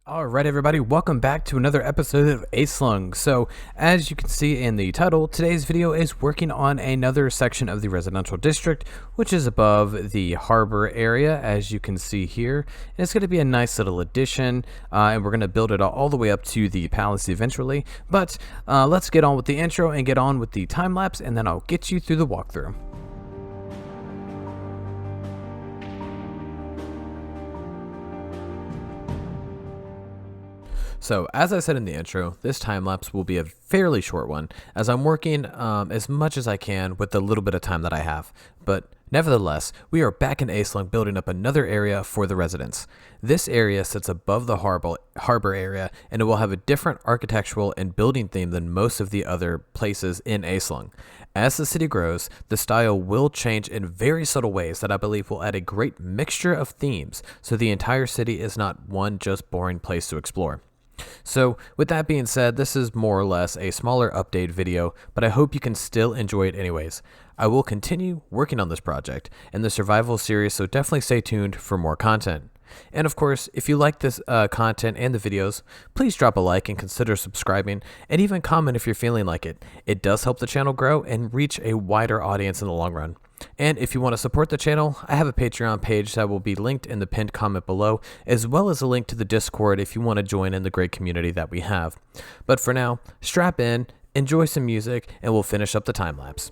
All right, everybody, welcome back to another episode of Aeslung. So, as you can see in the title, today's video is working on another section of the residential district, which is above the harbor area, as you can see here. And it's going to be a nice little addition, and we're going to build it all the way up to the palace eventually. But let's get on with the intro and get on with the time lapse, and then I'll get you through the walkthrough. So, as I said in the intro, this time lapse will be a fairly short one, as I'm working as much as I can with the little bit of time that I have. But nevertheless, we are back in Aeslung building up another area for the residents. This area sits above the harbor area, and it will have a different architectural and building theme than most of the other places in Aeslung. As the city grows, the style will change in very subtle ways that I believe will add a great mixture of themes, so the entire city is not one just boring place to explore. So, with that being said, this is more or less a smaller update video, but I hope you can still enjoy it anyways. I will continue working on this project and the survival series, so definitely stay tuned for more content. And of course, if you like this content and the videos, please drop a like and consider subscribing, and even comment if you're feeling like it. It does help the channel grow and reach a wider audience in the long run. And if you want to support the channel, I have a Patreon page that will be linked in the pinned comment below, as well as a link to the Discord if you want to join in the great community that we have. But for now, strap in, enjoy some music, and we'll finish up the time lapse.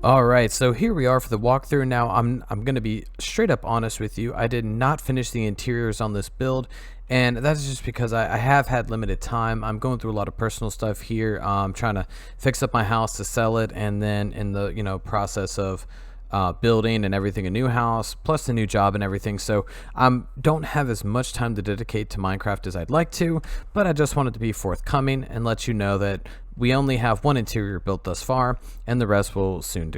All right, so here we are for the walkthrough. Now, I'm going to be straight up honest with you. I did not finish the interiors on this build, and that's just because I have had limited time. I'm going through a lot of personal stuff here. I'm trying to fix up my house to sell it, and then in the process of building and everything, a new house plus the new job and everything. So don't have as much time to dedicate to Minecraft as I'd like to, but I just wanted to be forthcoming and let you know that we only have one interior built thus far, and the rest will soon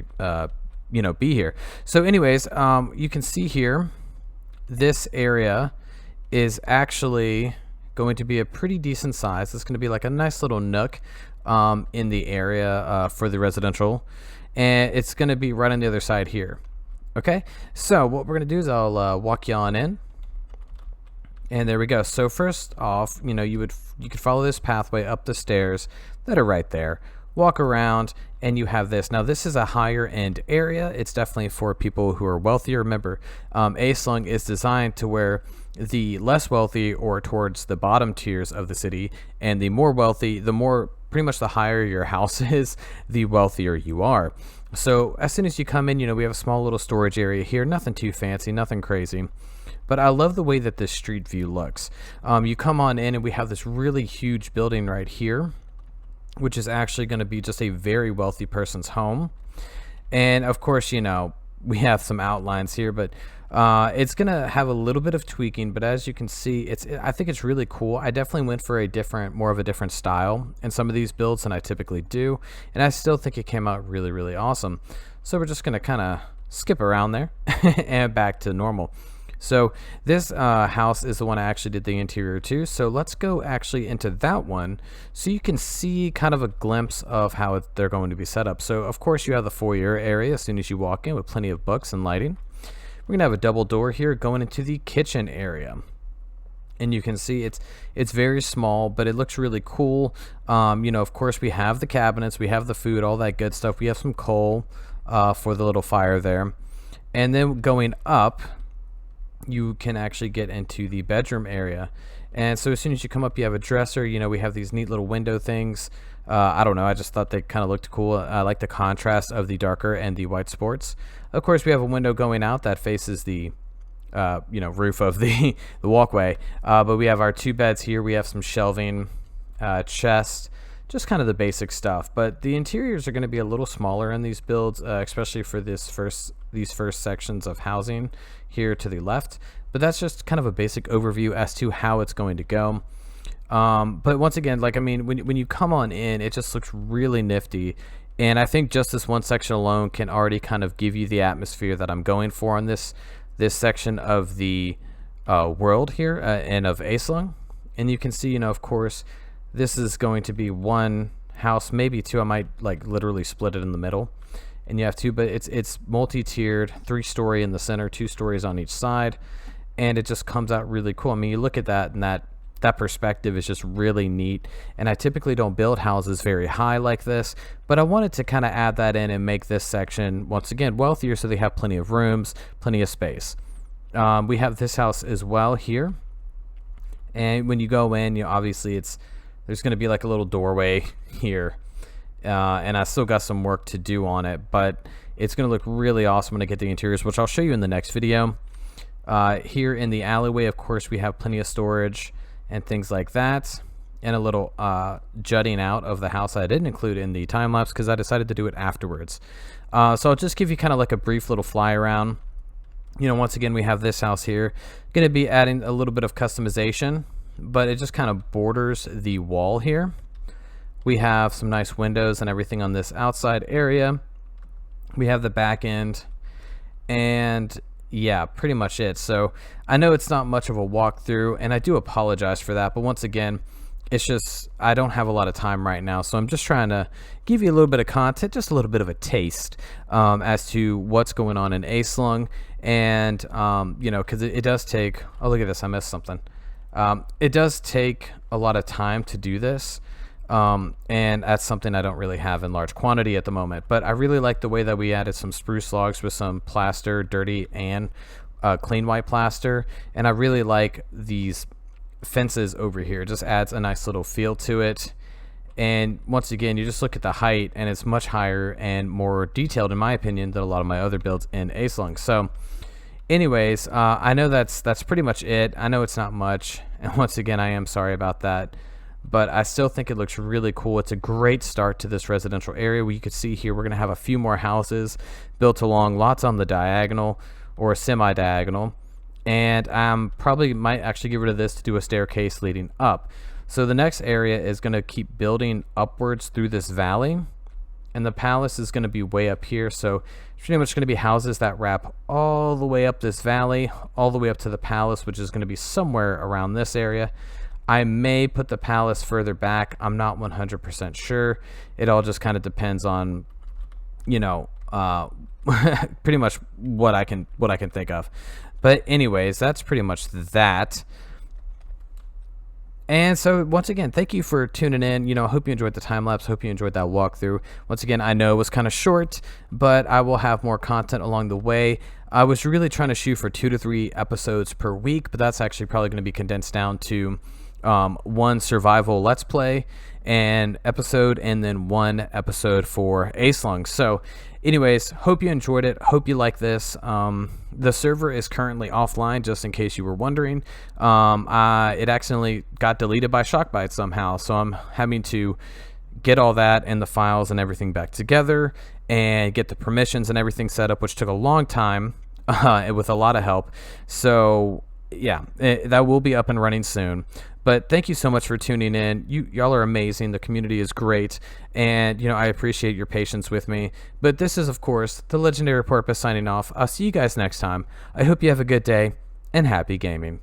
be here. So anyways, you can see here, this area is actually going to be a pretty decent size. It's going to be like a nice little nook in the area for the residential, and it's going to be right on the other side here. Okay, so what we're going to do is I'll walk you on in, and there we go. So first off, you could follow this pathway up the stairs that are right there, walk around, and you have this. Now this is a higher end area. It's definitely for people who are wealthier. Remember, Aeslung is designed to where the less wealthy or towards the bottom tiers of the city, and the more wealthy, pretty much the higher your house is, the wealthier you are. So as soon as you come in, we have a small little storage area here, nothing too fancy, nothing crazy. But I love the way that this street view looks. You come on in and we have this really huge building right here, which is actually going to be just a very wealthy person's home. And of course, we have some outlines here, but it's going to have a little bit of tweaking. But as you can see, I think it's really cool. I definitely went for more of a different style in some of these builds than I typically do. And I still think it came out really, really awesome. So we're just going to kind of skip around there and back to normal. So this house is the one I actually did the interior to. So let's go actually into that one so you can see kind of a glimpse of how they're going to be set up. So of course you have the foyer area as soon as you walk in with plenty of books and lighting. We're going to have a double door here going into the kitchen area. And you can see it's very small, but it looks really cool. Of course we have the cabinets, we have the food, all that good stuff. We have some coal for the little fire there. And then going up, you can actually get into the bedroom area. And so as soon as you come up, you have a dresser. We have these neat little window things. I don't know, I just thought they kind of looked cool. I like the contrast of the darker and the white sports. Of course we have a window going out that faces the roof of the walkway, but we have our two beds here. We have some shelving, chest, just kind of the basic stuff. But the interiors are going to be a little smaller in these builds, especially for these first sections of housing here to the left. But that's just kind of a basic overview as to how it's going to go. But once again, when you come on in, it just looks really nifty. And I think just this one section alone can already kind of give you the atmosphere that I'm going for on this section of the world here and of Aeslung. And you can see, of course, this is going to be one house, maybe two. I might literally split it in the middle, and you have two, but it's multi-tiered, 3-story in the center, 2 stories on each side, and it just comes out really cool. I mean, you look at that, and that perspective is just really neat. And I typically don't build houses very high like this, but I wanted to kind of add that in and make this section once again wealthier, so they have plenty of rooms, plenty of space. We have this house as well here, and when you go in, obviously there's going to be like a little doorway here, and I still got some work to do on it, but it's going to look really awesome when I get the interiors, which I'll show you in the next video. Here in the alleyway, of course, we have plenty of storage and things like that, and a little jutting out of the house I didn't include in the time lapse because I decided to do it afterwards. So I'll just give you kind of like a brief little fly around. Once again, we have this house here. Going to be adding a little bit of customization, but it just kind of borders the wall here. We have some nice windows and everything on this outside area. We have the back end, and yeah, pretty much it. So I know it's not much of a walkthrough, and I do apologize for that, but once again, it's just I don't have a lot of time right now, so I'm just trying to give you a little bit of content, just a little bit of a taste as to what's going on in Aeslung. And because it does take, oh look at this, I missed something. It does take a lot of time to do this, and that's something I don't really have in large quantity at the moment. But I really like the way that we added some spruce logs with some plaster, dirty and clean white plaster, and I really like these fences over here. It just adds a nice little feel to it. And once again, you just look at the height, and it's much higher and more detailed, in my opinion, than a lot of my other builds in Aeslung. So anyways, I know that's pretty much it. I know it's not much, and once again, I am sorry about that, but I still think it looks really cool. It's a great start to this residential area. Where you can see here, we're going to have a few more houses built along, lots on the diagonal or semi-diagonal, and probably might actually get rid of this to do a staircase leading up. So the next area is going to keep building upwards through this valley, and the palace is going to be way up here. So it's pretty much going to be houses that wrap all the way up this valley, all the way up to the palace, which is going to be somewhere around this area. I may put the palace further back. I'm not 100% sure. It all just kind of depends on, you know, pretty much what I can think of. But anyways, that's pretty much that. And so once again, thank you for tuning in. You know, I hope you enjoyed the time lapse. Hope you enjoyed that walkthrough. Once again, I know it was kind of short, but I will have more content along the way. I was really trying to shoot for 2 to 3 episodes per week, but that's actually probably going to be condensed down to one survival let's play and episode, and then one episode for Aeslung. So anyways, hope you enjoyed it. Hope you like this. The server is currently offline, just in case you were wondering. It accidentally got deleted by Shockbyte somehow, so I'm having to get all that and the files and everything back together and get the permissions and everything set up, which took a long time with a lot of help. So yeah, that will be up and running soon. But thank you so much for tuning in. Y'all are amazing. The community is great, and you know, I appreciate your patience with me. But this is, of course, the Legendary Porpoise signing off. I'll see you guys next time. I hope you have a good day and happy gaming.